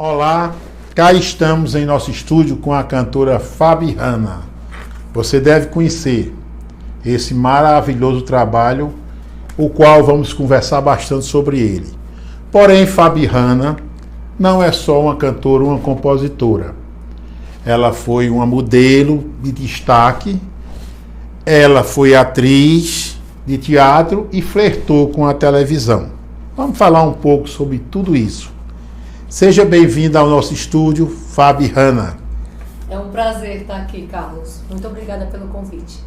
Olá, cá estamos em nosso estúdio com a cantora Fabi Hanna. Você deve conhecer esse maravilhoso trabalho, o qual vamos conversar bastante sobre ele. Porém, Fabi Hanna não é só uma cantora, uma compositora. Ela foi uma modelo de destaque, ela foi atriz de teatro e flertou com a televisão. Vamos falar um pouco sobre tudo isso. Seja bem-vinda ao nosso estúdio, Fabi Hanna. É um prazer estar aqui, Carlos. Muito obrigada pelo convite.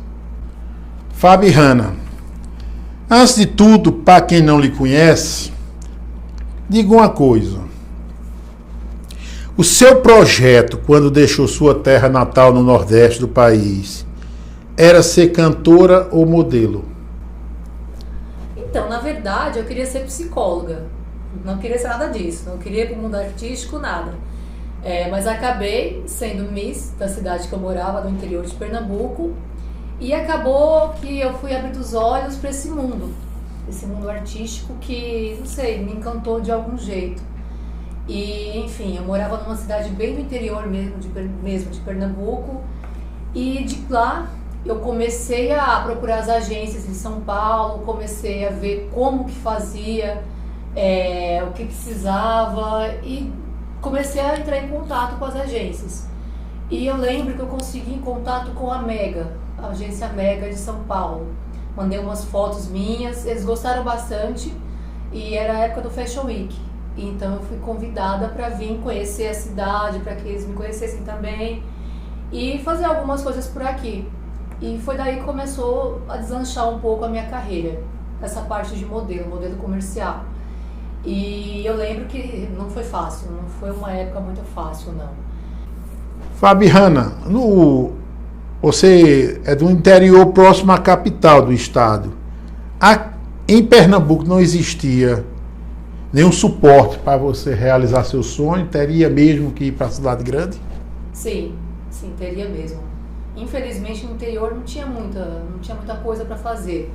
Fabi Hanna, antes de tudo, para quem não lhe conhece, diga uma coisa. O seu projeto, quando deixou sua terra natal no Nordeste do país, era ser cantora ou modelo? Então, na verdade, eu queria ser psicóloga. Não queria ser nada disso, não queria ir para o mundo artístico, nada. Mas acabei sendo Miss da cidade que eu morava, no interior de Pernambuco, e acabou que eu fui abrindo os olhos para esse mundo artístico que, não sei, me encantou de algum jeito. E, enfim, eu morava numa cidade bem do interior mesmo de Pernambuco, e de lá eu comecei a procurar as agências em São Paulo, comecei a ver como que fazia, o que precisava, e comecei a entrar em contato com as agências. E eu lembro que eu consegui em contato com a Mega, a agência Mega de São Paulo. Mandei umas fotos minhas, eles gostaram bastante, e era a época do Fashion Week. Então eu fui convidada para vir conhecer a cidade, para que eles me conhecessem também, e fazer algumas coisas por aqui. E foi daí que começou a deslanchar um pouco a minha carreira, essa parte de modelo comercial. E eu lembro que não foi fácil, não foi uma época muito fácil, não. Fabi Hanna, você é do interior próximo à capital do estado. Em Pernambuco não existia nenhum suporte para você realizar seu sonho? Teria mesmo que ir para a cidade grande? Sim, teria mesmo. Infelizmente no interior não tinha muita coisa para fazer.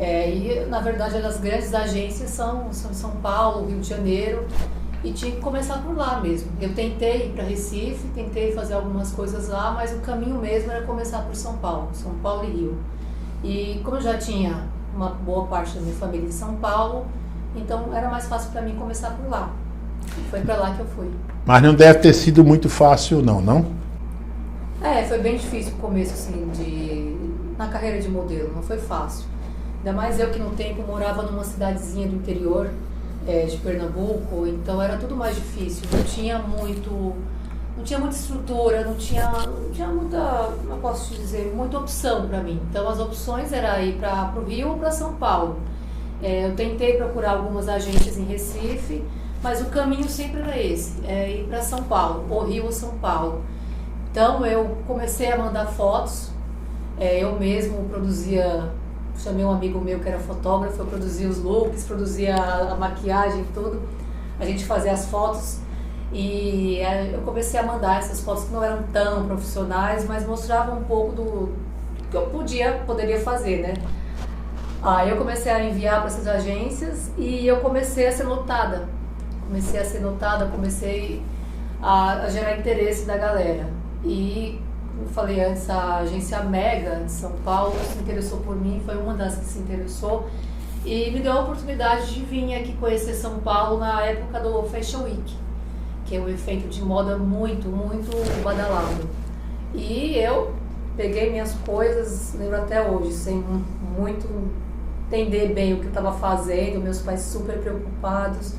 E na verdade as grandes agências são São Paulo, Rio de Janeiro, e tinha que começar por lá mesmo. Eu tentei ir para Recife, tentei fazer algumas coisas lá, mas o caminho mesmo era começar por São Paulo e Rio. E como eu já tinha uma boa parte da minha família em São Paulo, então era mais fácil para mim começar por lá. E foi para lá que eu fui. Mas não deve ter sido muito fácil não? Foi bem difícil o começo assim, na carreira de modelo, não foi fácil. Ainda mais eu que no tempo morava numa cidadezinha do interior de Pernambuco, então era tudo mais difícil, não tinha muita estrutura, não tinha muita, como eu posso te dizer, muita opção para mim. Então as opções era ir para o Rio ou para São Paulo. Eu tentei procurar algumas agências em Recife, mas o caminho sempre era esse, ir para São Paulo, ou Rio ou São Paulo. Então eu comecei a mandar fotos, eu mesmo chamei um amigo meu que era fotógrafo, eu produzia os looks, produzia a maquiagem, tudo. A gente fazia as fotos e eu comecei a mandar essas fotos que não eram tão profissionais, mas mostravam um pouco do que eu poderia fazer, né? Aí eu comecei a enviar para essas agências e eu comecei a ser notada. Comecei a gerar interesse da galera. E, como eu falei antes, a agência Mega de São Paulo se interessou por mim, foi uma das que se interessou e me deu a oportunidade de vir aqui conhecer São Paulo na época do Fashion Week, que é um evento de moda muito, muito badalado. E eu peguei minhas coisas, lembro até hoje, sem muito entender bem o que eu estava fazendo, meus pais super preocupados,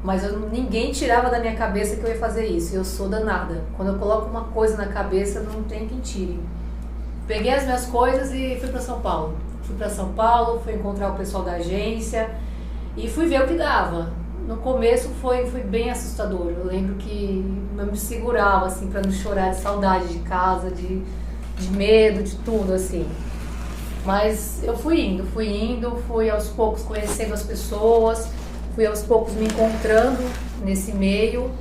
mas ninguém tirava da minha cabeça que eu ia fazer isso. Eu sou danada. Quando eu coloco uma coisa na cabeça, não tem quem tire. Peguei as minhas coisas e fui para São Paulo. Fui encontrar o pessoal da agência e fui ver o que dava. No começo foi bem assustador. Eu lembro que eu me segurava assim para não chorar de saudade de casa, de medo, de tudo assim. Mas eu fui indo, fui aos poucos conhecendo as pessoas, fui aos poucos me encontrando nesse meio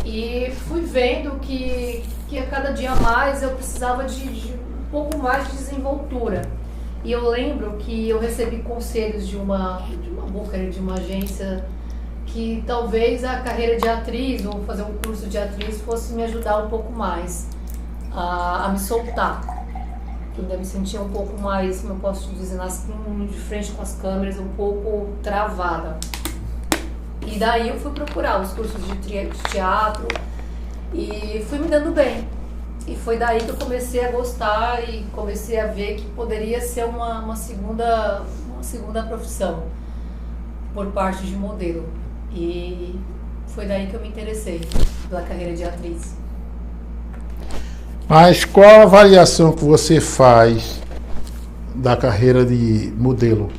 e fui vendo que a cada dia mais eu precisava de um pouco mais de desenvoltura. E eu lembro que eu recebi conselhos de uma booker, de uma agência que talvez a carreira de atriz, ou fazer um curso de atriz, fosse me ajudar um pouco mais a me soltar. Eu ainda me sentia um pouco mais, como eu posso te dizer, de frente com as câmeras, um pouco travada. E daí eu fui procurar os cursos de teatro e fui me dando bem. E foi daí que eu comecei a gostar e comecei a ver que poderia ser uma segunda profissão por parte de modelo. E foi daí que eu me interessei pela carreira de atriz. Mas qual a avaliação que você faz da carreira de modelo?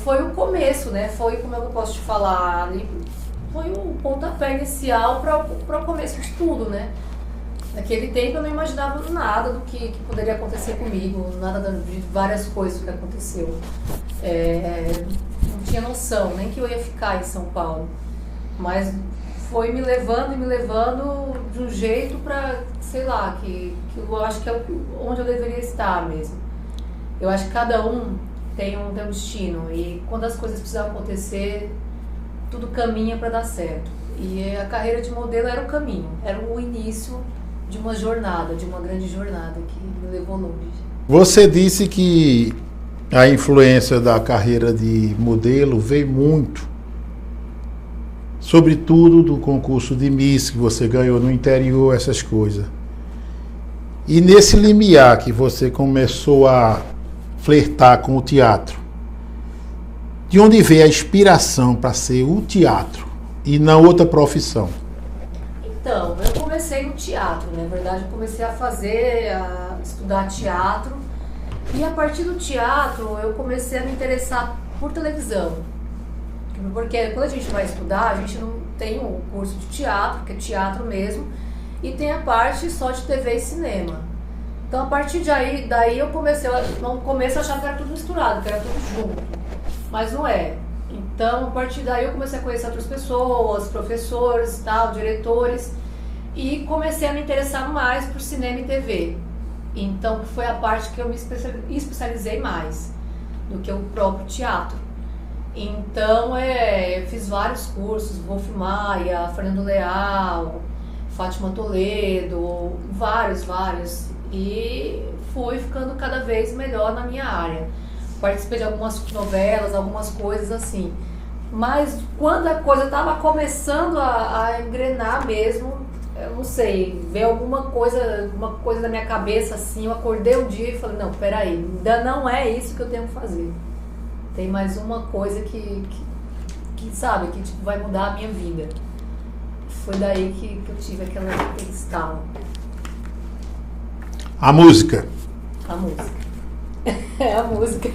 Foi o começo, né? Foi, como eu posso te falar, ali, foi o pontapé inicial para o começo de tudo, né? Naquele tempo eu não imaginava nada do que poderia acontecer comigo, nada de várias coisas que aconteceu. Não tinha noção, nem que eu ia ficar em São Paulo. Mas foi me levando de um jeito para, sei lá, que eu acho que é onde eu deveria estar mesmo. Eu acho que cada um tem um destino e quando as coisas precisam acontecer, tudo caminha para dar certo. E a carreira de modelo era o caminho, era o início de uma jornada, de uma grande jornada que me levou longe. Você disse que a influência da carreira de modelo veio muito, sobretudo do concurso de Miss que você ganhou no interior, essas coisas. E nesse limiar que você começou a flertar com o teatro, de onde veio a inspiração para ser o teatro e não outra profissão? Então, eu comecei no teatro, na verdade eu comecei a estudar teatro e a partir do teatro eu comecei a me interessar por televisão. Porque quando a gente vai estudar, a gente não tem um curso de teatro, que é teatro mesmo, e tem a parte só de TV e cinema. Então a partir daí eu comecei, no começo eu achava que era tudo misturado, que era tudo junto, mas não é. Então a partir daí eu comecei a conhecer outras pessoas, professores, tal, diretores, e comecei a me interessar mais por cinema e TV. Então foi a parte que eu me especializei mais do que o próprio teatro. Então eu fiz vários cursos, Wolf Maia, Fernando Leal, Fátima Toledo, vários, e fui ficando cada vez melhor na minha área. Participei de algumas novelas, algumas coisas assim. Mas quando a coisa estava começando a engrenar mesmo, eu não sei, veio alguma coisa na minha cabeça assim, eu acordei um dia e falei, não, peraí, ainda não é isso que eu tenho que fazer. Tem mais uma coisa que sabe, que tipo, vai mudar a minha vida. Foi daí que eu tive aquele estalo. A música. A música.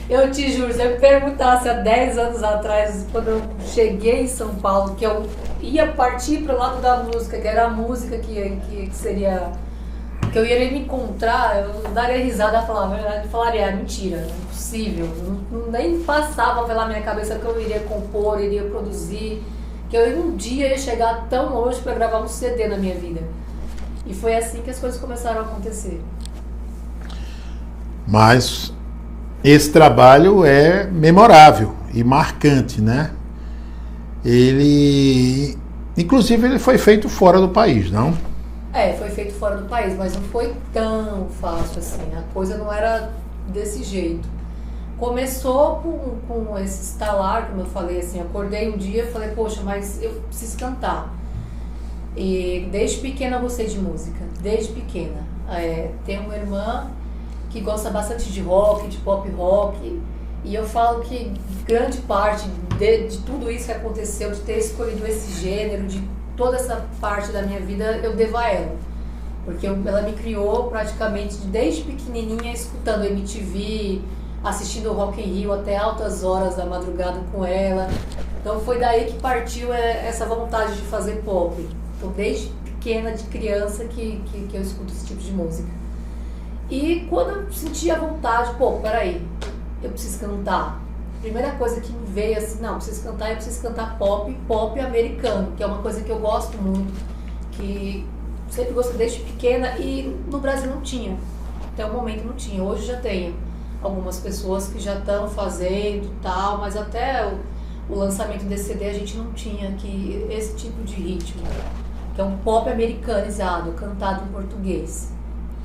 Eu te juro, se eu me perguntasse há 10 anos atrás, quando eu cheguei em São Paulo, que eu ia partir para o lado da música, que era a música que seria... que eu iria me encontrar, eu daria risada e falaria, mentira, é impossível. Nem passava pela minha cabeça que eu iria compor, iria produzir, que eu um dia ia chegar tão longe para gravar um CD na minha vida. E foi assim que as coisas começaram a acontecer. Mas esse trabalho é memorável e marcante, né? Inclusive ele foi feito fora do país, não? Foi feito fora do país, mas não foi tão fácil assim, a coisa não era desse jeito. Começou com esse estalar, como eu falei assim, acordei um dia e falei, poxa, mas eu preciso cantar. E desde pequena eu gostei de música, desde pequena. Tenho uma irmã que gosta bastante de rock, de pop rock, e eu falo que grande parte de tudo isso que aconteceu, de ter escolhido esse gênero, de toda essa parte da minha vida, eu devo a ela. Porque ela me criou praticamente desde pequenininha, escutando MTV, assistindo Rock in Rio até altas horas da madrugada com ela. Então foi daí que partiu essa vontade de fazer pop. Então desde pequena, de criança, que eu escuto esse tipo de música. E quando eu senti a vontade, peraí, eu preciso cantar. Primeira coisa que me veio assim, não, eu preciso cantar pop americano, que é uma coisa que eu gosto muito, que sempre gostei desde pequena e no Brasil não tinha. Até o momento não tinha, hoje já tenho algumas pessoas que já estão fazendo tal, mas até o lançamento desse CD, a gente não tinha aqui esse tipo de ritmo, que é um pop americanizado, cantado em português.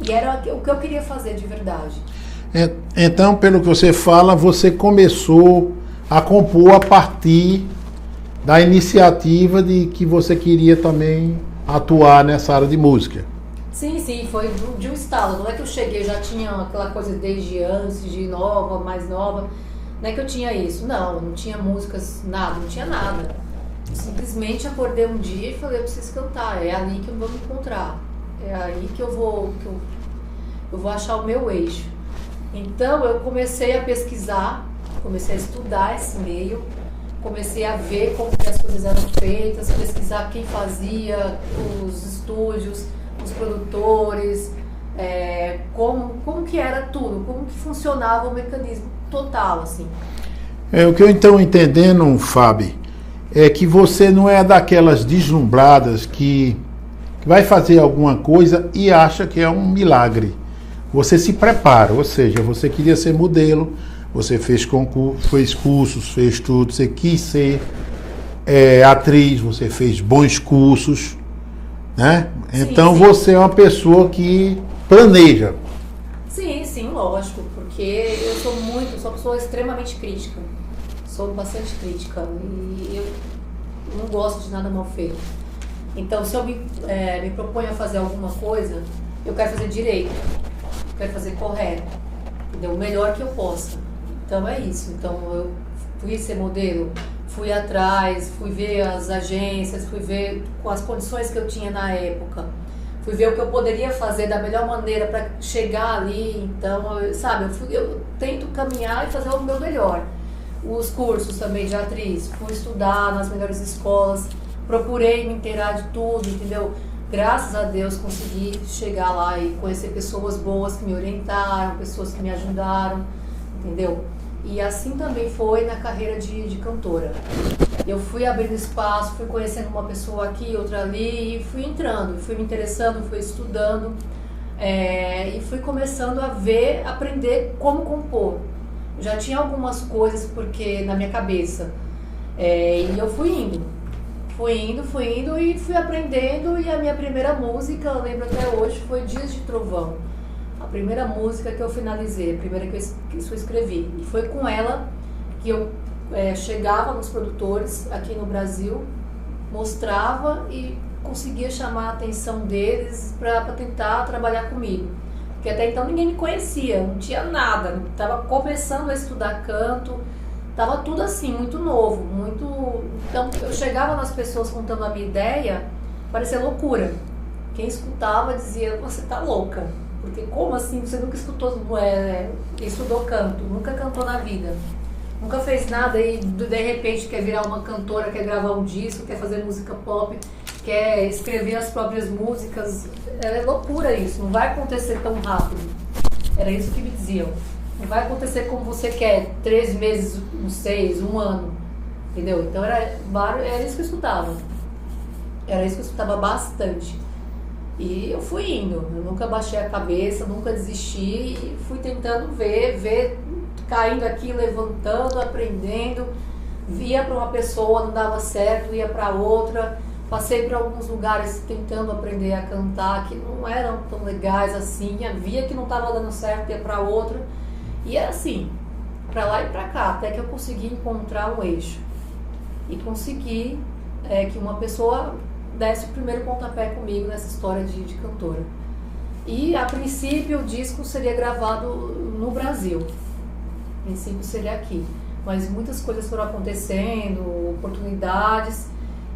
E era o que eu queria fazer de verdade. Então, pelo que você fala, você começou a compor a partir da iniciativa de que você queria também atuar nessa área de música. Sim, foi de um estalo. Não é que eu cheguei, já tinha aquela coisa desde antes, de nova, mais nova. Não é que eu tinha isso. Não tinha músicas, nada, não tinha nada. Eu simplesmente acordei um dia e falei, eu preciso cantar. É ali que eu vou me encontrar. É aí que eu vou achar o meu eixo. Então eu comecei a pesquisar, comecei a estudar esse meio, comecei a ver como que as coisas eram feitas, pesquisar quem fazia, os estúdios, os produtores, como que era tudo, como que funcionava o mecanismo total, assim. O que eu estou entendendo, Fábio, é que você não é daquelas deslumbradas que vai fazer alguma coisa e acha que é um milagre. Você se prepara, ou seja, você queria ser modelo, você fez concurso, fez cursos, fez tudo, você quis ser atriz, você fez bons cursos, né? Então sim. Você é uma pessoa que planeja. Sim, lógico, porque eu sou uma pessoa extremamente crítica, sou bastante crítica e eu não gosto de nada mal feito. Então, se eu me proponho a fazer alguma coisa, eu quero fazer direito, eu quero fazer correto, entendeu? O melhor que eu possa. Então é isso. Então eu fui ser modelo, fui atrás, fui ver as agências, fui ver com as condições que eu tinha na época, fui ver o que eu poderia fazer da melhor maneira para chegar ali. Então, eu tento caminhar e fazer o meu melhor. Os cursos também de atriz, fui estudar nas melhores escolas, procurei me inteirar de tudo, entendeu? Graças a Deus consegui chegar lá e conhecer pessoas boas que me orientaram, pessoas que me ajudaram, entendeu? E assim também foi na carreira de cantora. Eu fui abrindo espaço, fui conhecendo uma pessoa aqui, outra ali, e fui entrando, fui me interessando, fui estudando, e fui começando a aprender como compor. Já tinha algumas coisas porque na minha cabeça, e eu fui indo e fui aprendendo. E a minha primeira música, eu lembro até hoje, foi Dias de Trovão. A primeira música que eu finalizei, a primeira que eu escrevi. E foi com ela que eu chegava nos produtores aqui no Brasil, mostrava e conseguia chamar a atenção deles para tentar trabalhar comigo. Porque até então ninguém me conhecia, não tinha nada, estava começando a estudar canto, estava tudo assim, muito novo, muito... Então eu chegava nas pessoas contando a minha ideia, parecia loucura. Quem escutava dizia, você tá louca. Porque como assim, você nunca estudou canto, nunca cantou na vida, nunca fez nada e de repente quer virar uma cantora, quer gravar um disco, quer fazer música pop, quer escrever as próprias músicas. É loucura isso, não vai acontecer tão rápido. Era isso que me diziam. Não vai acontecer como você quer, 3 meses, 6, 1 ano, entendeu? Então era isso que eu escutava. Era isso que eu escutava bastante. E eu fui indo, eu nunca baixei a cabeça, nunca desisti e fui tentando ver, caindo aqui, levantando, aprendendo. Via para uma pessoa, não dava certo, ia para outra. Passei por alguns lugares tentando aprender a cantar que não eram tão legais assim. Via que não estava dando certo, ia para outra. E era assim, para lá e para cá, até que eu consegui encontrar um eixo. E consegui que uma pessoa desse o primeiro pontapé comigo nessa história de cantora. E, a princípio, o disco seria gravado no Brasil. A princípio seria aqui. Mas muitas coisas foram acontecendo, oportunidades,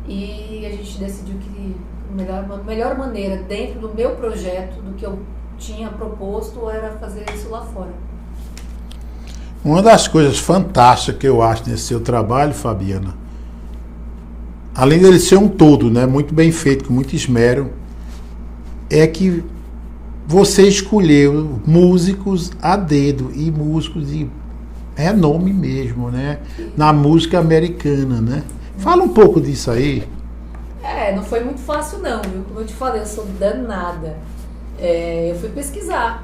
e a gente decidiu que a melhor maneira, dentro do meu projeto, do que eu tinha proposto, era fazer isso lá fora. Uma das coisas fantásticas que eu acho nesse seu trabalho, Fabiana, além dele ser um todo, né, muito bem feito, com muito esmero, é que você escolheu músicos a dedo, e músicos de renome mesmo, né, na música americana, né? Fala um pouco disso aí. Não foi muito fácil não, viu? Como eu te falei, eu sou danada. Eu fui pesquisar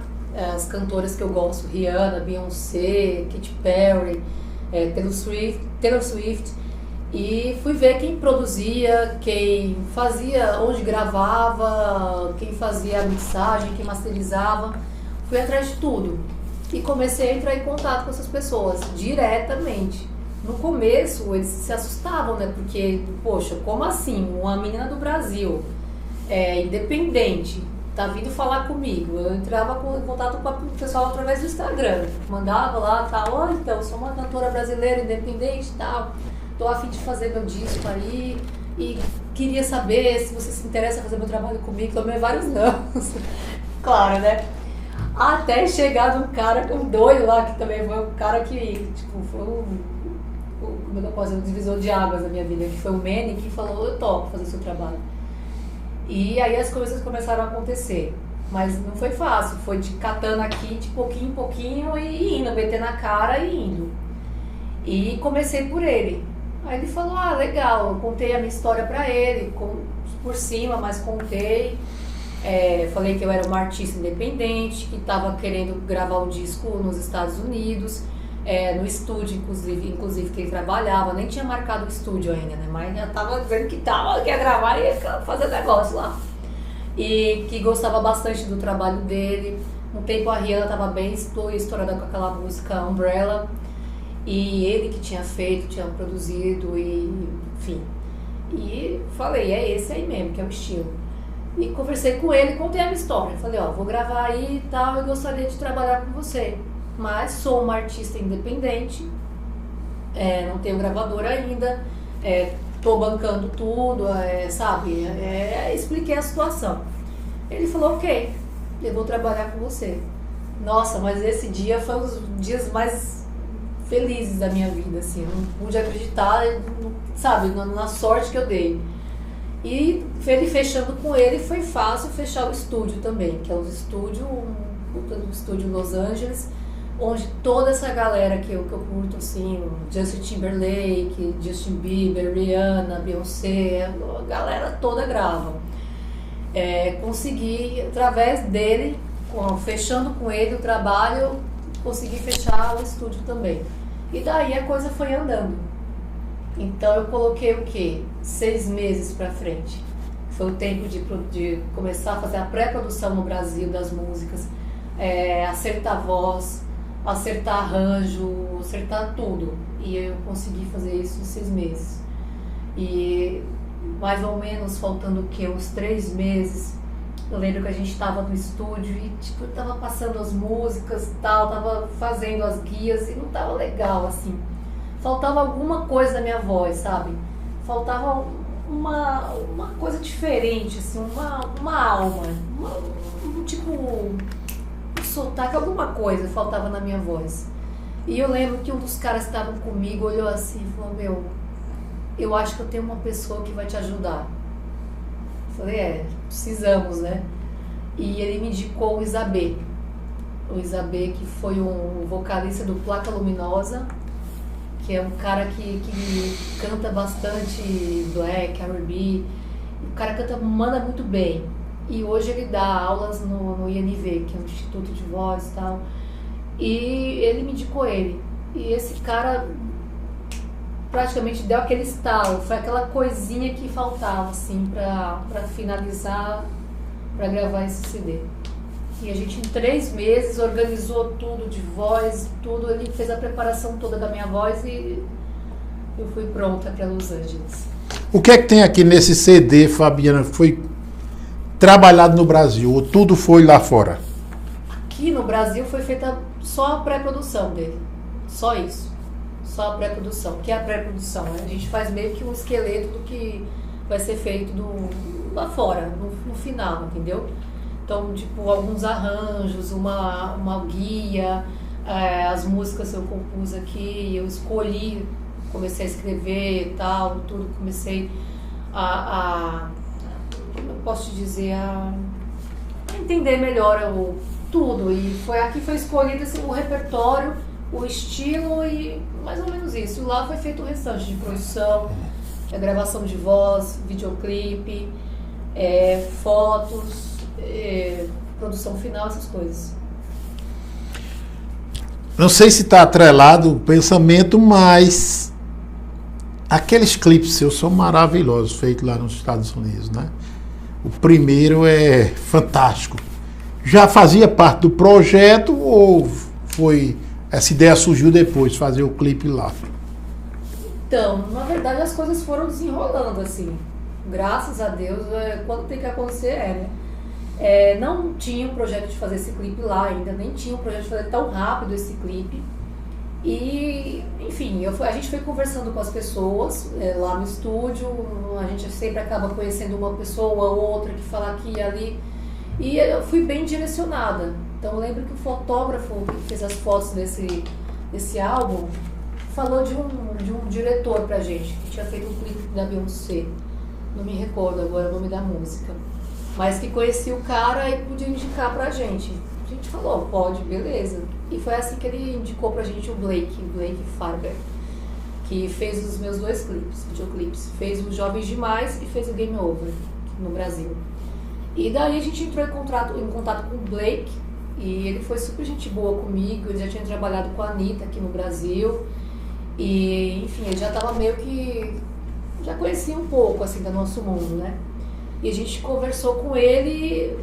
as cantoras que eu gosto, Rihanna, Beyoncé, Katy Perry, Taylor Swift, E fui ver quem produzia, quem fazia, onde gravava, quem fazia a mixagem, quem masterizava. Fui atrás de tudo. E comecei a entrar em contato com essas pessoas, diretamente. No começo, eles se assustavam, né? Porque, poxa, como assim? Uma menina do Brasil, independente, tá vindo falar comigo. Eu entrava em contato com o pessoal através do Instagram. Mandava lá, tal, então, sou uma cantora brasileira independente e tal. Tô a fim de fazer meu disco aí e queria saber se você se interessa em fazer meu trabalho comigo. Tomei vários anos, claro, né? Até chegar num cara, um doido lá, que também foi um cara que, tipo, foi como é que eu posso dizer, um divisor de águas na minha vida, que foi o Manny, que falou, eu topo fazer seu trabalho. E aí as coisas começaram a acontecer. Mas não foi fácil, foi de catando aqui de pouquinho em pouquinho e indo, metendo a cara e indo. E comecei por ele. Aí ele falou, legal, eu contei a minha história pra ele, por cima, mas contei. Falei que eu era uma artista independente, que estava querendo gravar um disco nos Estados Unidos, no estúdio, inclusive que ele trabalhava, nem tinha marcado o estúdio ainda, né? Mas já estava dizendo que ia gravar e ia fazer negócio lá. E que gostava bastante do trabalho dele. Um tempo a Rihanna estava bem estourada com aquela música Umbrella. E ele que tinha feito, tinha produzido, e enfim. E falei, é esse aí mesmo, que é o estilo. E conversei com ele, contei a minha história. Falei, vou gravar aí e tal, eu gostaria de trabalhar com você. Mas sou uma artista independente, não tenho gravadora ainda, tô bancando tudo, sabe? Expliquei a situação. Ele falou, ok, eu vou trabalhar com você. Nossa, mas esse dia foi um dos dias mais felizes da minha vida, assim, eu não pude acreditar, sabe, na sorte que eu dei. E ele fechando com ele, foi fácil fechar o estúdio também, que é um estúdio em Los Angeles, onde toda essa galera que eu curto, assim, Justin Timberlake, Justin Bieber, Rihanna, Beyoncé, a galera toda grava. Consegui, através dele, fechando com ele o trabalho, consegui fechar o estúdio também. E daí a coisa foi andando. Então eu coloquei o quê? 6 meses pra frente. Foi o tempo de começar a fazer a pré-produção no Brasil das músicas, acertar voz, acertar arranjo, acertar tudo. E eu consegui fazer isso em 6 meses. E mais ou menos faltando o quê? Uns 3 meses. Eu lembro que a gente estava no estúdio e tipo, eu tava passando as músicas e tal, tava fazendo as guias e não tava legal, assim. Faltava alguma coisa da minha voz, sabe? Faltava uma coisa diferente, assim, uma alma, tipo, um sotaque, alguma coisa faltava na minha voz. E eu lembro que um dos caras que estavam comigo olhou assim e falou, eu acho que eu tenho uma pessoa que vai te ajudar. Falei, precisamos, né? E ele me indicou o Isabê. O Isabê, que foi um vocalista do Placa Luminosa, que é um cara que canta bastante black, R&B. O cara manda muito bem. E hoje ele dá aulas no INV, que é o Instituto de Voz e tal. E ele me indicou ele. E esse cara praticamente deu aquele estalo, foi aquela coisinha que faltava, assim, pra finalizar, pra gravar esse CD. E a gente, em 3 meses, organizou tudo de voz, tudo, ele fez a preparação toda da minha voz e eu fui pronta para Los Angeles. O que é que tem aqui nesse CD, Fabiana, que foi trabalhado no Brasil, ou tudo foi lá fora? Aqui no Brasil foi feita só a pré-produção dele, só isso. Só a pré-produção. O que é a pré-produção? A gente faz meio que um esqueleto do que vai ser feito lá fora, no final, entendeu? Então, tipo, alguns arranjos, uma guia, as músicas eu compus aqui, eu escolhi, comecei a escrever e tal, tudo, comecei como eu posso te dizer, a entender melhor tudo. E aqui foi escolhido assim, o repertório, o estilo e mais ou menos isso. E lá foi feito o restante de produção, a gravação de voz, videoclipe, fotos, produção final, essas coisas. Não sei se está atrelado o pensamento, mas Aqueles clipes seus são maravilhosos, feitos lá nos Estados Unidos, né? O primeiro é fantástico. Já fazia parte do projeto ou foi essa ideia surgiu depois, fazer o clipe lá? Então, na verdade as coisas foram desenrolando assim. Graças a Deus, quando tem que acontecer né? Não tinha um projeto de fazer esse clipe lá ainda, nem tinha um projeto de fazer tão rápido esse clipe. E, enfim, a gente foi conversando com as pessoas lá no estúdio, a gente sempre acaba conhecendo uma pessoa ou outra que fala aqui e ali, e eu fui bem direcionada. Então eu lembro que o fotógrafo que fez as fotos desse álbum falou de um diretor pra gente, que tinha feito um clipe da Beyoncé, não me recordo agora o nome da música, mas que conhecia o cara e podia indicar pra gente. A gente falou, pode, beleza. E foi assim que ele indicou pra gente o Blake Farber, que fez os meus 2 videoclipes. Fez o Jovens Demais e fez o Game Over, no Brasil. E daí a gente entrou em contato com o Blake, e ele foi super gente boa comigo, ele já tinha trabalhado com a Anitta aqui no Brasil. E, enfim, ele já tava meio que... já conhecia um pouco, assim, do nosso mundo, né? E a gente conversou com ele,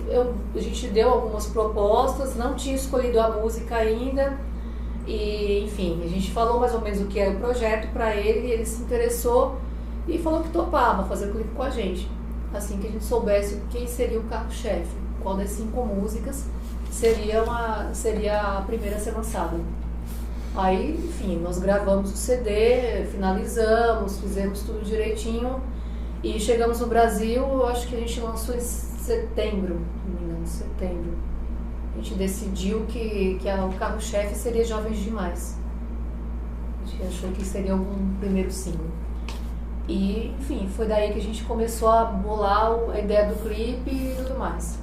a gente deu algumas propostas, não tinha escolhido a música ainda. E, enfim, a gente falou mais ou menos o que era o projeto para ele se interessou e falou que topava fazer o clipe com a gente. Assim que a gente soubesse quem seria o carro-chefe, qual das 5 músicas seria a primeira a ser lançada. Aí, enfim, nós gravamos o CD, finalizamos, fizemos tudo direitinho. E chegamos no Brasil, eu acho que a gente lançou em setembro, não me engano, setembro. A gente decidiu que o carro-chefe seria Jovens Demais. A gente achou que seria um primeiro single. E, enfim, foi daí que a gente começou a bolar a ideia do clipe e tudo mais.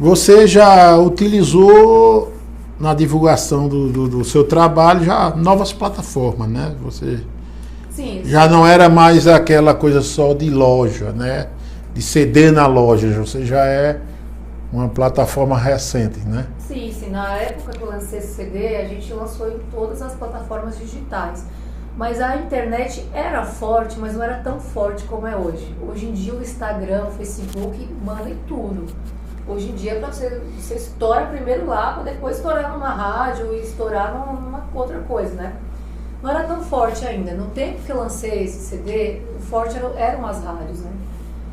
Você já utilizou na divulgação do seu trabalho já novas plataformas, né? Você... Sim, já não era mais aquela coisa só de loja, né? De CD na loja, você já é uma plataforma recente, né? Sim. Na época que eu lancei esse CD, a gente lançou em todas as plataformas digitais. Mas a internet era forte, mas não era tão forte como é hoje. Hoje em dia o Instagram, o Facebook manda em tudo. Hoje em dia você estoura primeiro lá, para depois estourar numa rádio e estourar numa outra coisa, né? Não era tão forte ainda. No tempo que eu lancei esse CD, o forte eram as rádios, né?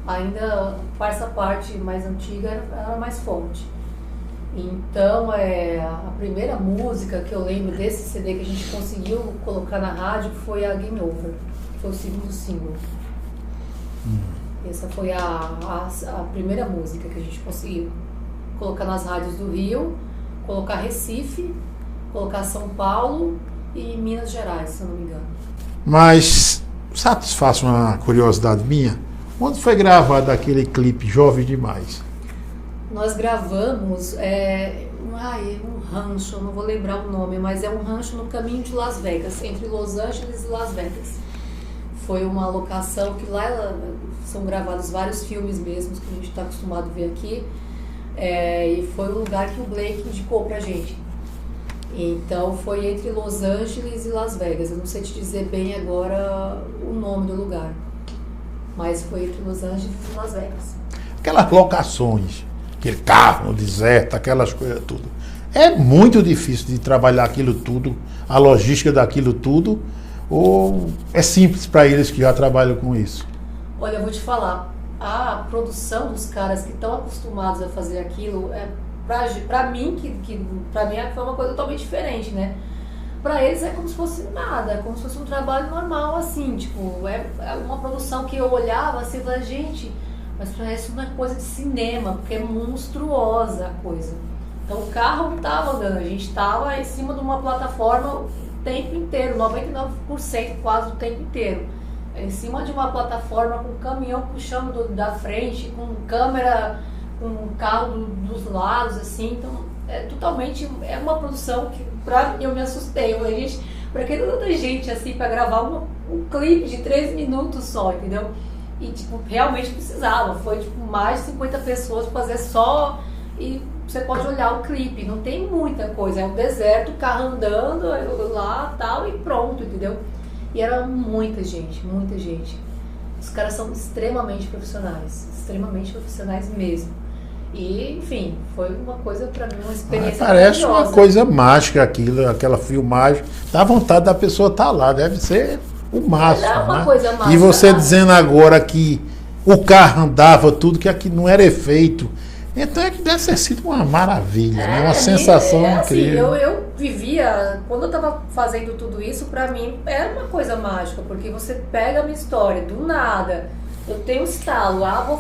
Ainda essa parte mais antiga era mais forte. Então, a primeira música que eu lembro desse CD que a gente conseguiu colocar na rádio foi a Game Over, que foi o segundo single. Essa foi a primeira música que a gente conseguiu colocar nas rádios do Rio, colocar Recife, colocar São Paulo e Minas Gerais, se eu não me engano. Mas satisfaz uma curiosidade minha, onde foi gravado aquele clipe Jovem Demais? Nós gravamos um rancho, eu não vou lembrar o nome, mas é um rancho no caminho de Las Vegas, entre Los Angeles e Las Vegas. Foi uma locação que lá são gravados vários filmes mesmo, que a gente está acostumado a ver aqui, e foi o lugar que o Blake indicou pra gente. Então foi entre Los Angeles e Las Vegas. Eu não sei te dizer bem agora o nome do lugar, mas foi entre Los Angeles e Las Vegas. Aquelas locações, aquele carro no deserto, aquelas coisas tudo. É muito difícil de trabalhar aquilo tudo, a logística daquilo tudo, ou é simples para eles que já trabalham com isso? Olha, eu vou te falar, a produção dos caras que estão acostumados a fazer aquilo, pra mim foi uma coisa totalmente diferente, né? Pra eles é como se fosse nada, é como se fosse um trabalho normal, assim, tipo, é uma produção que eu olhava assim e falava, gente, mas pra isso não é coisa de cinema, porque é monstruosa a coisa. Então o carro não tava andando, a gente tava em cima de uma plataforma o tempo inteiro, 99% quase o tempo inteiro. Em cima de uma plataforma com caminhão puxando da frente, com câmera, com carro dos lados, assim, então é uma produção que pra mim eu me assustei. Eu falei, gente, pra que tanta gente assim pra gravar um clipe de 3 minutos só, entendeu? E tipo, realmente precisava, foi tipo mais de 50 pessoas pra fazer só, e você pode olhar o clipe, não tem muita coisa, é um deserto, carro andando lá tal e pronto, entendeu? E era muita gente, muita gente. Os caras são extremamente profissionais mesmo. E, enfim, foi uma coisa pra mim, uma experiência parece uma maravilhosa. coisa mágica aquilo, aquela filmagem. Dá vontade da pessoa estar lá, deve ser o máximo. É uma né? coisa mágica. E você dizendo agora que o carro andava tudo, que aqui não era efeito. Então é que deve ter sido uma maravilha, né? Uma sensação incrível. Assim, eu vivia, quando eu tava fazendo tudo isso, pra mim era uma coisa mágica, porque você pega a minha história, do nada, eu tenho um estalo, vou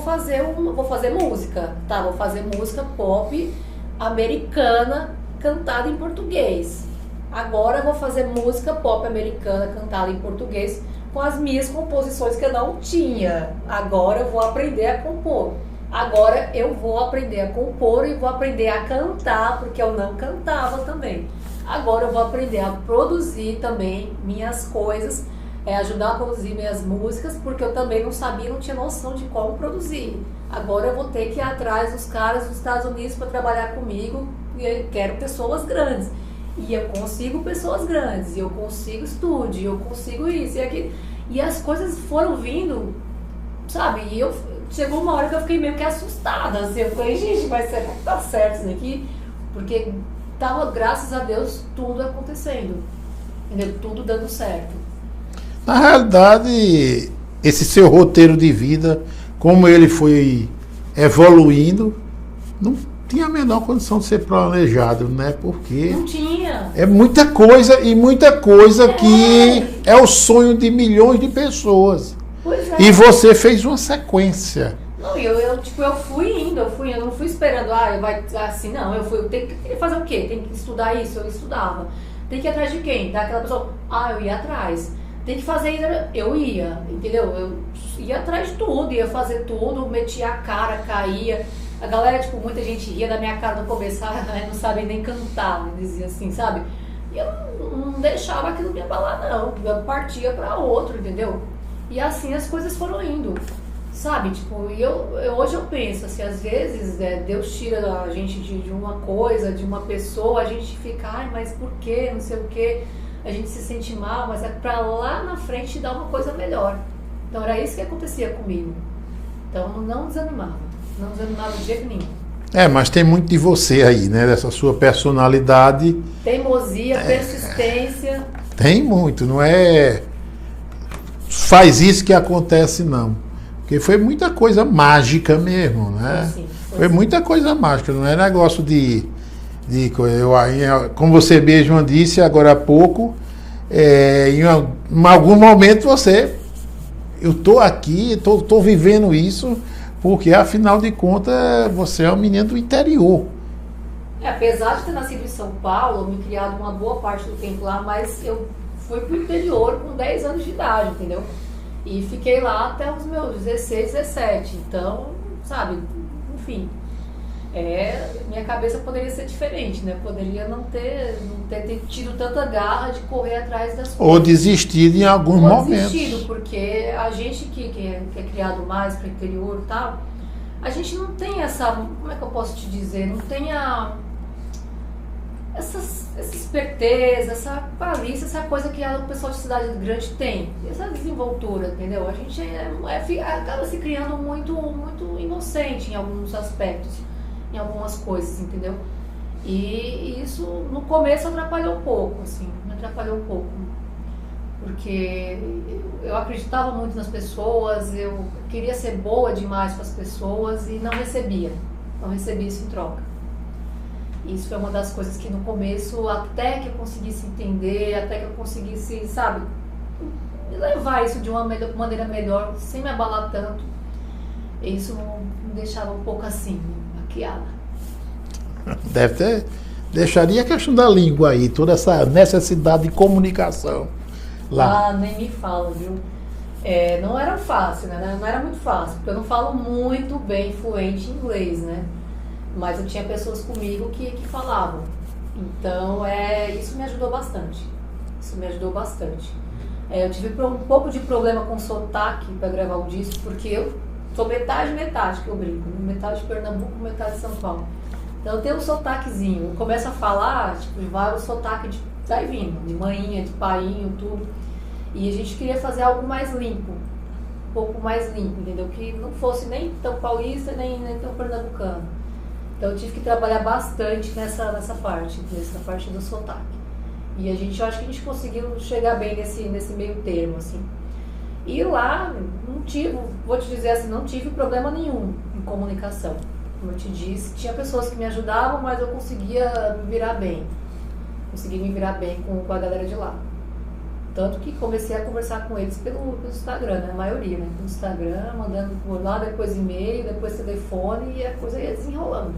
fazer música, tá? Vou fazer música pop americana cantada em português. Agora eu vou fazer música pop americana cantada em português com as minhas composições que eu não tinha. Agora eu vou aprender a compor. Agora eu vou aprender a compor e vou aprender a cantar, porque eu não cantava também. Agora eu vou aprender a produzir também minhas coisas, ajudar a produzir minhas músicas, porque eu também não sabia, não tinha noção de como produzir. Agora eu vou ter que ir atrás dos caras dos Estados Unidos para trabalhar comigo, e eu quero pessoas grandes. E eu consigo pessoas grandes, e eu consigo estúdio, e eu consigo isso e aquilo. E as coisas foram vindo, sabe? E chegou uma hora que eu fiquei meio que assustada, assim, eu falei, gente, mas será que tá certo isso aqui? Porque tava, graças a Deus, tudo acontecendo, entendeu? Tudo dando certo. Na realidade, esse seu roteiro de vida, como ele foi evoluindo, não tinha a menor condição de ser planejado, né? Porque não tinha. É muita coisa e muita coisa que é o sonho de milhões de pessoas. Pois é. E você fez uma sequência. Não, eu fui indo, eu não fui esperando, vai assim, não, eu tenho que fazer o quê? Tem que estudar isso, eu estudava. Tem que ir atrás de quem? Daquela pessoa, eu ia atrás. Tem que fazer isso, eu ia, entendeu? Eu ia atrás de tudo, ia fazer tudo, metia a cara, caía. A galera, muita gente ria da minha cara no começo, não sabem nem cantar, dizia assim, sabe? E eu não deixava aquilo me abalar, não. Eu partia pra outro, entendeu? E assim as coisas foram indo, sabe? Hoje eu penso, assim, às vezes Deus tira a gente de uma coisa, de uma pessoa, a gente fica, mas por quê? Não sei o quê. A gente se sente mal, mas é pra lá na frente dar uma coisa melhor. Então era isso que acontecia comigo. Então não desanimava de jeito nenhum. Mas tem muito de você aí, né? Dessa sua personalidade. Teimosia, persistência. Tem muito, não é faz isso que acontece, não. Porque foi muita coisa mágica mesmo, né? Foi muita coisa mágica, não é negócio como você mesmo disse agora há pouco, em algum momento eu estou aqui, estou vivendo isso, porque afinal de contas você é um menino do interior. Apesar de ter nascido em São Paulo, me criado uma boa parte do tempo lá, mas eu fui pro interior com 10 anos de idade, entendeu? E fiquei lá até os meus 16, 17. Então, sabe, enfim, minha cabeça poderia ser diferente, né? Poderia não ter tido tanta garra de correr atrás das coisas. Ou desistido em alguns momentos. Desistido, porque a gente que é criado mais para o interior e tal, a gente não tem essa, como é que eu posso te dizer, não tem essa esperteza, essa malícia, essa coisa que o pessoal de cidade grande tem, essa desenvoltura, entendeu? A gente acaba se criando muito, muito inocente em alguns aspectos, em algumas coisas, entendeu? E isso no começo atrapalhou um pouco, assim, porque eu acreditava muito nas pessoas, eu queria ser boa demais com as pessoas e não recebia isso em troca. Isso foi uma das coisas que no começo, até que eu conseguisse entender, até que eu conseguisse, sabe, levar isso de uma maneira melhor, sem me abalar tanto, isso me deixava um pouco assim, maquiada. Deixaria a questão da língua aí, toda essa necessidade de comunicação lá. Nem me fala, viu? Não era fácil, né? Não era muito fácil, porque eu não falo muito bem fluente em inglês, né? Mas eu tinha pessoas comigo que falavam. Então, isso me ajudou bastante. Eu tive um pouco de problema com sotaque para gravar o disco, porque eu sou metade, que eu brinco. Metade de Pernambuco, metade de São Paulo. Então, eu tenho um sotaquezinho. Eu começo a falar, vai o sotaque vai vindo, de manhinha, de painho, tudo. E a gente queria fazer algo mais limpo, um pouco mais limpo, entendeu? Que não fosse nem tão paulista, nem tão pernambucano. Então eu tive que trabalhar bastante nessa parte do sotaque. E eu acho que a gente conseguiu chegar bem nesse meio termo, assim. E lá, vou te dizer assim, não tive problema nenhum em comunicação. Como eu te disse, tinha pessoas que me ajudavam, mas eu conseguia me virar bem. Consegui me virar bem com a galera de lá. Tanto que comecei a conversar com eles pelo Instagram, né? A maioria, né? Pelo Instagram, mandando por lá, depois e-mail, depois telefone, e a coisa ia desenrolando.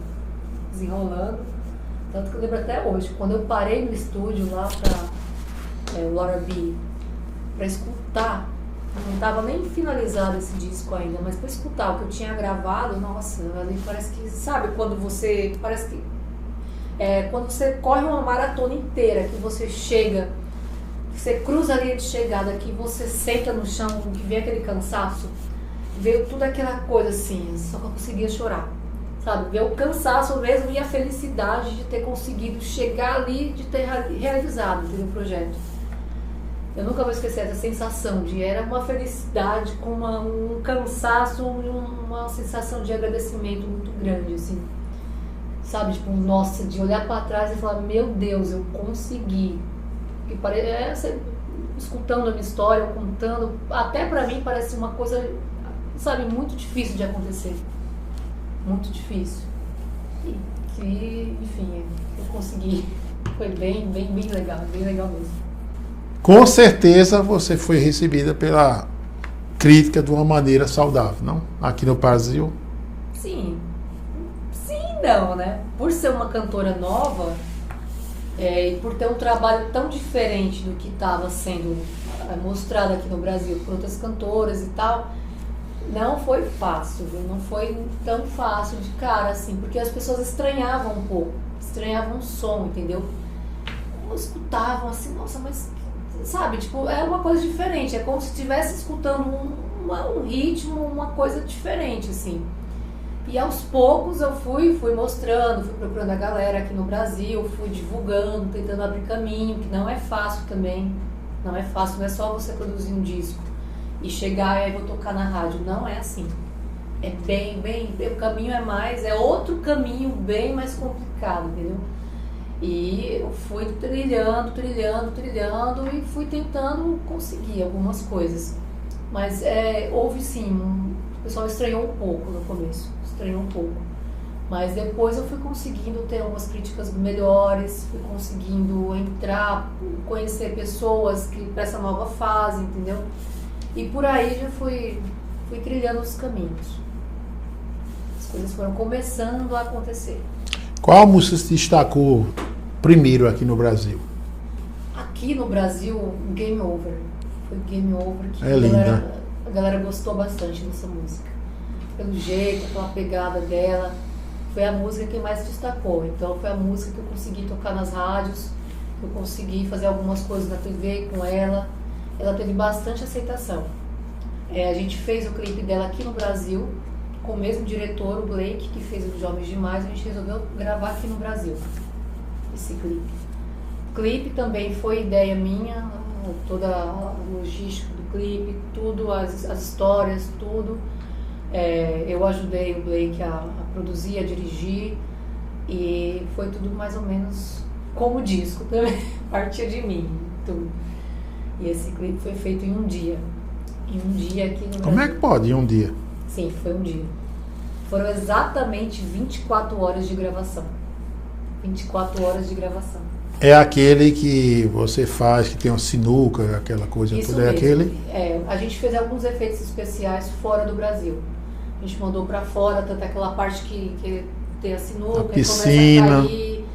Tanto que eu lembro até hoje, quando eu parei no estúdio lá para Laura B, para escutar, não estava nem finalizado esse disco ainda, mas para escutar o que eu tinha gravado, nossa, ali parece que, sabe, quando você corre uma maratona inteira, que você chega, que você cruza a linha de chegada, que você senta no chão, que vem aquele cansaço, veio tudo aquela coisa assim, só que eu conseguia chorar, sabe, veio o cansaço mesmo e a felicidade de ter conseguido chegar ali, de ter realizado o projeto. Eu nunca vou esquecer essa sensação era uma felicidade com um cansaço, uma sensação de agradecimento muito grande, assim. Sabe, tipo, nossa, de olhar para trás e falar, meu Deus, eu consegui. Porque parece, escutando a minha história, contando, até pra mim parece uma coisa, sabe, muito difícil de acontecer. Muito difícil. E enfim, eu consegui. Foi bem legal mesmo. Com certeza você foi recebida pela crítica de uma maneira saudável, não? Aqui no Brasil. Sim e não, né? Por ser uma cantora nova e por ter um trabalho tão diferente do que estava sendo mostrado aqui no Brasil por outras cantoras e tal, não foi fácil, viu? Não foi tão fácil de cara, assim, porque as pessoas estranhavam um pouco, estranhavam o som, entendeu? Escutavam assim, nossa, mas... Sabe, tipo, é uma coisa diferente, é como se estivesse escutando um ritmo, uma coisa diferente, assim. E aos poucos eu fui mostrando, fui procurando a galera aqui no Brasil, fui divulgando, tentando abrir caminho, que não é fácil também, não é fácil, não é só você produzir um disco e chegar e aí vou tocar na rádio, não é assim. É o caminho é outro caminho bem mais complicado, entendeu? E eu fui trilhando e fui tentando conseguir algumas coisas. Mas houve sim, o pessoal estranhou um pouco no começo, Mas depois eu fui conseguindo ter umas críticas melhores, fui conseguindo entrar, conhecer pessoas para essa nova fase, entendeu? E por aí já fui trilhando os caminhos. As coisas foram começando a acontecer. Qual música se destacou primeiro aqui no Brasil? Aqui no Brasil, Game Over. Foi Game Over que linda. A galera gostou bastante dessa música. Pelo jeito, pela pegada dela. Foi a música que mais destacou. Então foi a música que eu consegui tocar nas rádios, que eu consegui fazer algumas coisas na TV com ela. Ela teve bastante aceitação. A gente fez o clipe dela aqui no Brasil, com o mesmo diretor, o Blake, que fez o Jovens Demais, a gente resolveu gravar aqui no Brasil, esse clipe. O clipe também foi ideia minha, toda a logística do clipe, tudo, as histórias, tudo. Eu ajudei o Blake a produzir, a dirigir, e foi tudo mais ou menos como o disco também, partia de mim, tudo. E esse clipe foi feito em um dia. Em um dia aqui no Brasil. Como é que pode em um dia? Sim, foi um dia. Foram exatamente 24 horas de gravação. 24 horas de gravação. É aquele que você faz, que tem uma sinuca, aquela coisa Isso toda, é mesmo. aquele? A gente fez alguns efeitos especiais fora do Brasil. A gente mandou pra fora, tanto aquela parte que tem a sinuca, a piscina. Começa a cair.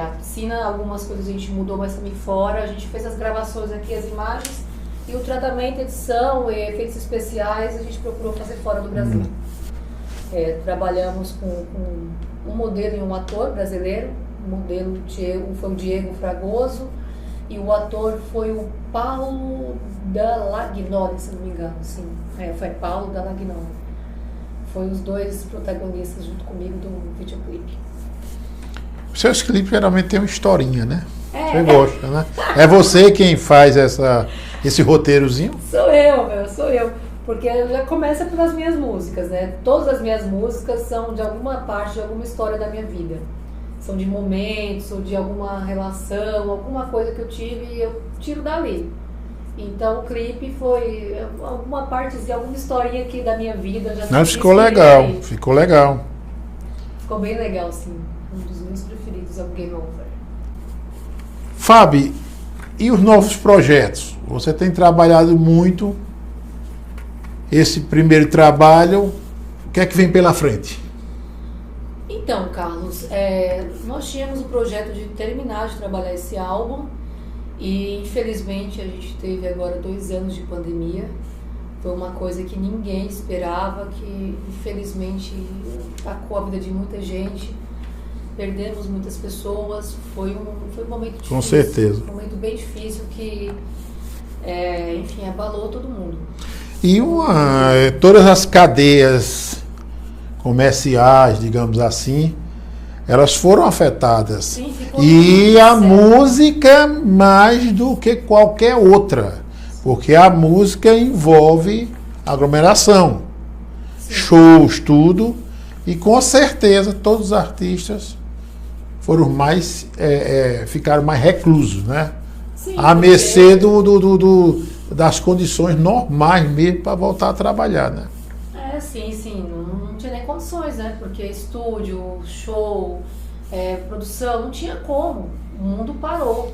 A piscina, algumas coisas a gente mudou, mas também fora. A gente fez as gravações aqui, as imagens, e o tratamento, edição e efeitos especiais a gente procurou fazer fora do Brasil. Trabalhamos com um modelo e um ator brasileiro. O modelo foi o Diego Fragoso e o ator foi o Paulo Dalagnoli, se não me engano. Sim. Foi Paulo Dalagnoli. Foi os dois protagonistas junto comigo do videoclipe. Seus clipes geralmente tem uma historinha, né? Você gosta, né? É você quem faz esse roteirozinho? Sou eu, meu, sou eu. Porque já começa pelas minhas músicas, né? Todas as minhas músicas são de alguma parte, de alguma história da minha vida. São de momentos, ou de alguma relação, alguma coisa que eu tive e eu tiro dali. Então o clipe foi alguma partezinha, alguma historinha aqui da minha vida. Já Não, ficou legal, ficou legal. Ficou bem legal, sim. Um dos meus preferidos é o Game Over. Fábio, e os novos projetos? Você tem trabalhado muito. Esse primeiro trabalho, o que é que vem pela frente? Então, Carlos, nós tínhamos o projeto de terminar de trabalhar esse álbum e infelizmente a gente teve agora 2 anos de pandemia. Foi uma coisa que ninguém esperava, que infelizmente tacou a vida de muita gente. Perdemos muitas pessoas, foi um momento difícil. Com certeza. Um momento bem difícil que, enfim, abalou todo mundo. E todas as cadeias comerciais, digamos assim, elas foram afetadas. Sim, ficou e a certo. música mais do que qualquer outra, porque a música envolve aglomeração, Sim. shows, tudo, e com certeza todos os artistas foram mais ficaram mais reclusos, né? Sim, À mercê das condições normais mesmo para voltar a trabalhar, né? Sim, não tinha nem condições, né? Porque estúdio, show, produção, não tinha como. O mundo parou.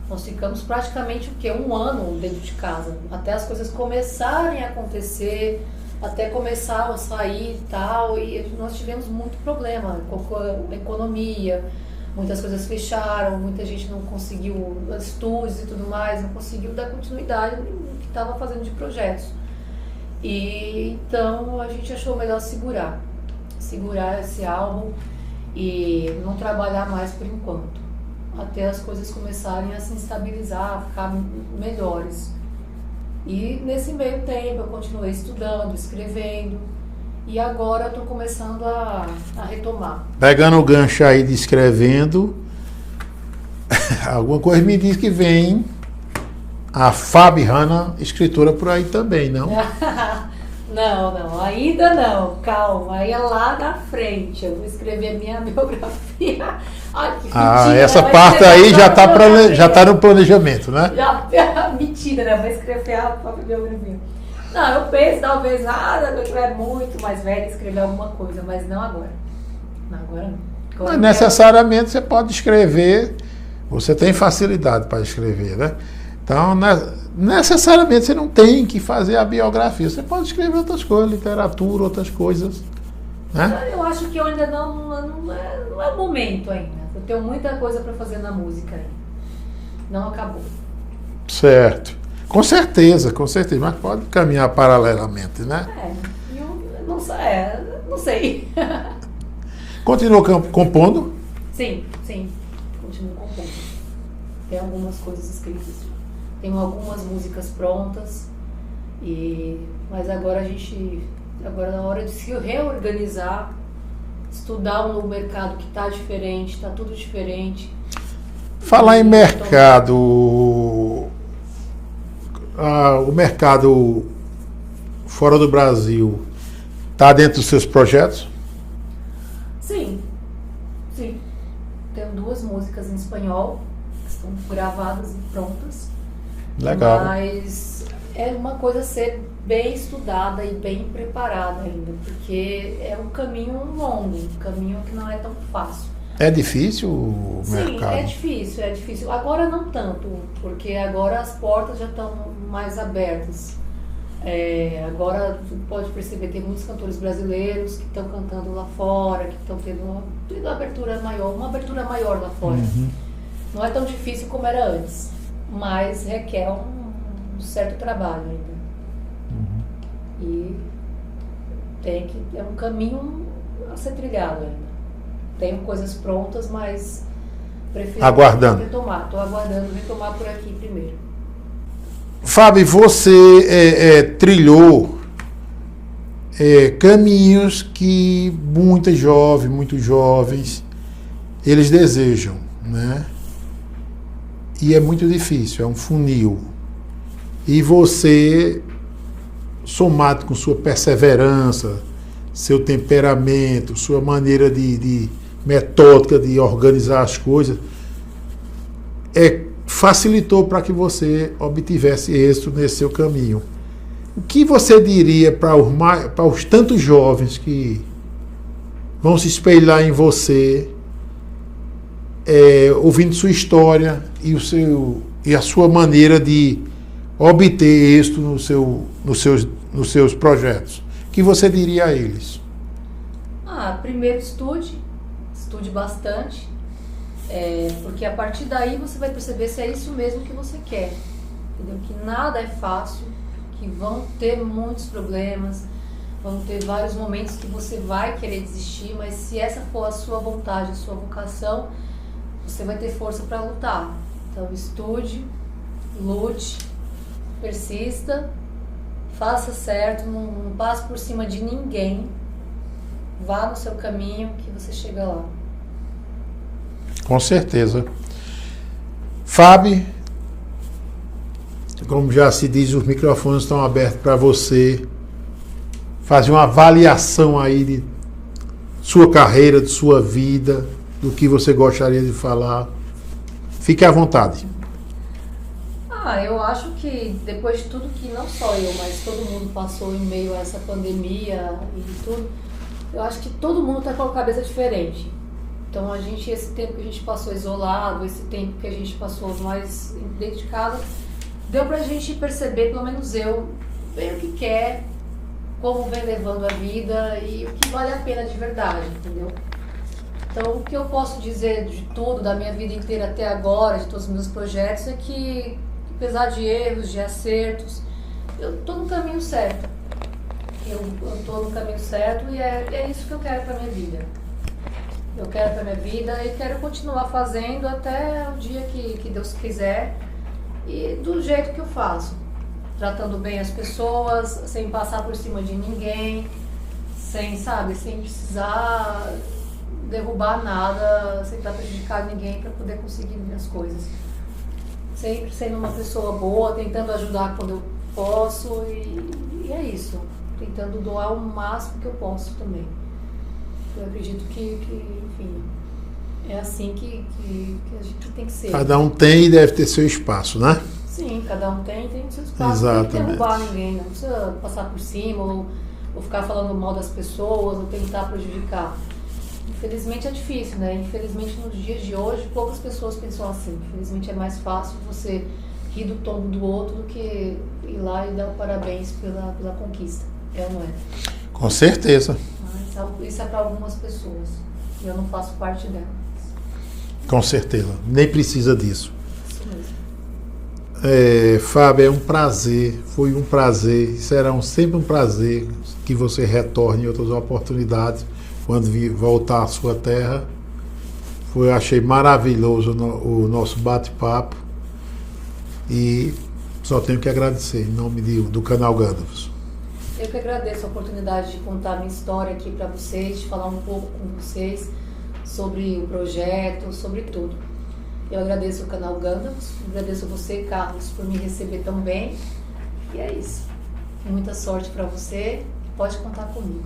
Nós ficamos praticamente o quê? 1 ano dentro de casa. Até as coisas começarem a acontecer, até começar a sair e tal. E nós tivemos muito problema com a economia. Muitas coisas fecharam, muita gente não conseguiu, estúdios e tudo mais, não conseguiu dar continuidade no que estava fazendo de projetos. E então a gente achou melhor segurar esse álbum e não trabalhar mais por enquanto, até as coisas começarem a se estabilizar, a ficar melhores. E nesse meio tempo eu continuei estudando, escrevendo, e agora estou começando a retomar. Pegando o gancho aí de escrevendo, alguma coisa me diz que vem a Fabi Hanna, escritora por aí também, não? Não, ainda não, calma, aí é lá na frente, eu vou escrever a minha biografia. Ai, que mentira, essa parte aí já está no planejamento, né? Mentira, né? Vou escrever a própria biografia. Não, eu penso talvez, quando eu estiver muito mais velha, escrever alguma coisa, mas não agora. Não, agora não. Agora Mas necessariamente você pode escrever, você tem facilidade para escrever, né? Então, necessariamente você não tem que fazer a biografia, você pode escrever outras coisas, literatura, outras coisas, né? Eu acho que eu ainda não é o momento ainda. Eu tenho muita coisa para fazer na música ainda. Não acabou. Certo. Com certeza, mas pode caminhar paralelamente, né? Eu não sei. Continua compondo? Sim, continuo compondo. Tem algumas coisas escritas. Tenho algumas músicas prontas, mas agora na hora de se reorganizar, estudar um novo mercado que está diferente, está tudo diferente. Falar em mercado, o mercado fora do Brasil está dentro dos seus projetos? Sim. Tenho 2 músicas em espanhol que estão gravadas e prontas. Legal. Mas é uma coisa a ser bem estudada e bem preparada ainda, porque é um caminho longo, um caminho que não é tão fácil. É difícil o mercado? Sim, é difícil. Agora não tanto, porque agora as portas já estão mais abertas. Agora tu pode perceber, tem muitos cantores brasileiros que estão cantando lá fora, que estão tendo uma abertura maior lá fora. Uhum. Não é tão difícil como era antes, mas requer um certo trabalho ainda. Uhum. E é um caminho a ser trilhado ainda. Tenho coisas prontas, mas prefiro aguardando. retomar. Estou aguardando retomar por aqui primeiro. Fábio, você trilhou caminhos que muitos jovens, eles desejam, né? E é muito difícil, é um funil. E você, somado com sua perseverança, seu temperamento, sua maneira de metódica de organizar as coisas, facilitou para que você obtivesse êxito nesse seu caminho. O que você diria para os tantos jovens que vão se espelhar em você, ouvindo sua história e a sua maneira de obter êxito nos seus projetos? O que você diria a eles? Primeiro estude bastante, porque a partir daí você vai perceber se é isso mesmo que você quer, entendeu? Que nada é fácil, que vão ter muitos problemas, vão ter vários momentos que você vai querer desistir, mas se essa for a sua vontade, a sua vocação, você vai ter força para lutar. Então estude, lute, persista, faça certo, não passe por cima de ninguém, vá no seu caminho que você chega lá. Com certeza. Fábio, como já se diz, os microfones estão abertos para você fazer uma avaliação aí de sua carreira, de sua vida, do que você gostaria de falar. Fique à vontade. Eu acho que depois de tudo que não só eu, mas todo mundo passou em meio a essa pandemia e tudo, eu acho que todo mundo está com a cabeça diferente. Então esse tempo que a gente passou isolado, esse tempo que a gente passou mais dentro de casa, deu pra gente perceber, pelo menos eu, bem o que quer, como vem levando a vida e o que vale a pena de verdade, entendeu? Então o que eu posso dizer de tudo, da minha vida inteira até agora, de todos os meus projetos, é que apesar de erros, de acertos, eu tô no caminho certo. Eu tô no caminho certo e é isso que eu quero pra minha vida. Eu quero pra minha vida e quero continuar fazendo até o dia que Deus quiser e do jeito que eu faço. Tratando bem as pessoas, sem passar por cima de ninguém, sem precisar derrubar nada, sem estar prejudicando ninguém para poder conseguir minhas coisas. Sempre sendo uma pessoa boa, tentando ajudar quando eu posso e é isso. Tentando doar o máximo que eu posso também. Eu acredito que enfim, é assim que a gente tem que ser. Cada um tem e deve ter seu espaço, né? Sim, cada um tem seu espaço. Exatamente. Não tem que derrubar ninguém, não precisa passar por cima ou ficar falando mal das pessoas ou tentar prejudicar. Infelizmente é difícil, né? Infelizmente nos dias de hoje poucas pessoas pensam assim. Infelizmente é mais fácil você rir do tombo do outro do que ir lá e dar um parabéns pela conquista. É ou não é? Com certeza. Mas isso é para algumas pessoas. E eu não faço parte delas. Com certeza. Nem precisa disso. Isso mesmo. Fábio, é um prazer. Foi um prazer. Será sempre um prazer que você retorne em outras oportunidades. Quando voltar à sua terra, achei maravilhoso o nosso bate-papo e só tenho que agradecer em nome do canal Gandalf. Eu que agradeço a oportunidade de contar minha história aqui para vocês, de falar um pouco com vocês sobre o projeto, sobre tudo. Eu agradeço o canal Gandalf, agradeço a você, Carlos, por me receber tão bem e é isso. Muita sorte para você, pode contar comigo.